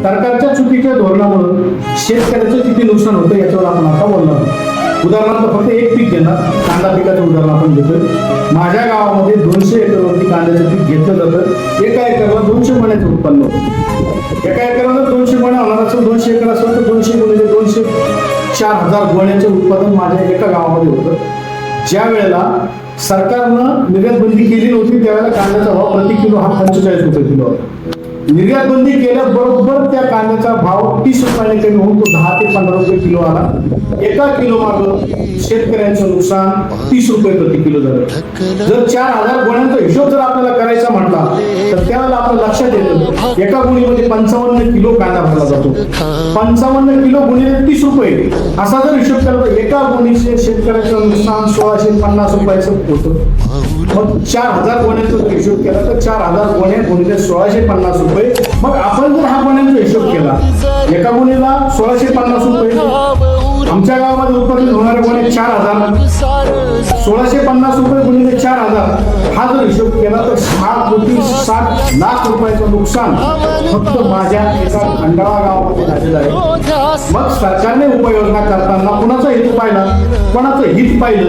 सरकारच्या चुकीच्या धोरणामुळे शेतकऱ्याचं किती नुकसान होतं याच्यावर आपण आता बोलणार. उदाहरणार्थ फक्त एक पीक घेणार, कांदा पिकाचं उदाहरण आपण घेतोय. माझ्या गावामध्ये 200 एकरवरती कांद्याचं पीक घेतलं जातं. एका एकरला 200 मण्याचं उत्पन्न होतं. एका एकराला 200 मण्या होणार असेल, 200 एकर असेल तर 200 गुणिले 200 4,000 गोण्याचे उत्पादन माझ्या एका गावामध्ये होतं. ज्या वेळेला सरकारनं निर्यात बंदी केली नव्हती त्यावेळेला कांद्याचा भाव प्रति किलो हा 45 रुपये किलो होता. निर्यात बंदी केल्याबरोबर त्या कांद्याचा भाव 30 रुपयाने कमी होऊन तो 10 ते 15 रुपये किलो आला. एका किलो मागं शेतकऱ्यांचं नुकसान 30 रुपये प्रति किलो झालं. जर 4,000 गोण्यांचा हिशोब जर आपल्याला करायचा म्हटला तर त्यावेळेला आपल्या लक्षात येतं एका गुणीमध्ये 55 किलो कांदा भरला जातो. 55 किलो गुणिले 30 रुपये असा जर हिशोब केला तर एका गुणीचे शेतकऱ्याचं नुकसान 1650 रुपयाचं होतं. मग 4,000 गोण्यांचा जर हिशोब केला तर 4,000 गोण्या गुणिले 1650 रुपये. मग आपण जर हा गोण्यांचा हिशोब केला एका गुणीला 1650 रुपये, आमच्या गावामध्ये उत्पादित होणाऱ्या गोण्या 4,000, 1650 रुपये गुणिले 4,000 हा जर हिशोब केला तर 6,60,00,000 रुपयाचं नुकसान फक्त माझ्या एका खंडाळा गावामध्ये झालेलं आहे. मग सरकारने उपाययोजना करताना कुणाचा हित पाहिला, कोणाचं हित पाहिलं.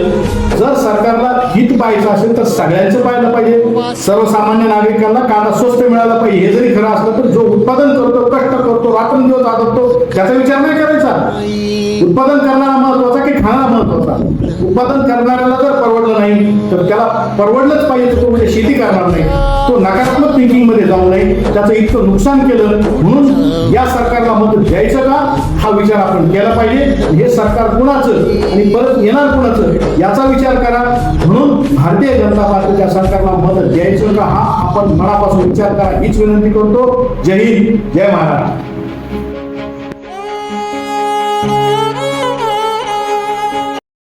जर सरकारला हित पाहायचं असेल तर सगळ्यांचं पाहिलं पाहिजे. सर्वसामान्य नागरिकांना कांदा स्वस्त मिळाला पाहिजे. हे जरी खरं असलं तर जो उत्पादन करतो, कष्ट करतो, रात्रंदिवस आदरतो त्याचा विचार नाही करायचा. उत्पादन करणारा महत्वाचा की खाणारा महत्वाचा. उत्पादन करणाऱ्याला जर परवडलं नाही तर त्याला परवडलंच पाहिजे, तो म्हणजे शेती करणार नाही. तो नकारात्मक थिंकिंग मध्ये जाऊ नये. त्याचं इतकं नुकसान केलं म्हणून या सरकारला मत द्यायचं का हा विचार आपण केला पाहिजे. हे सरकार कुणाचं आणि परत येणार कुणाचं याचा विचार करा. म्हणून भारतीय जनता पार्टीच्या सरकारला मत द्यायचं का हा आपण मनापासून विचार करा हीच विनंती करतो. जय हिंद, जय महाराष्ट्र.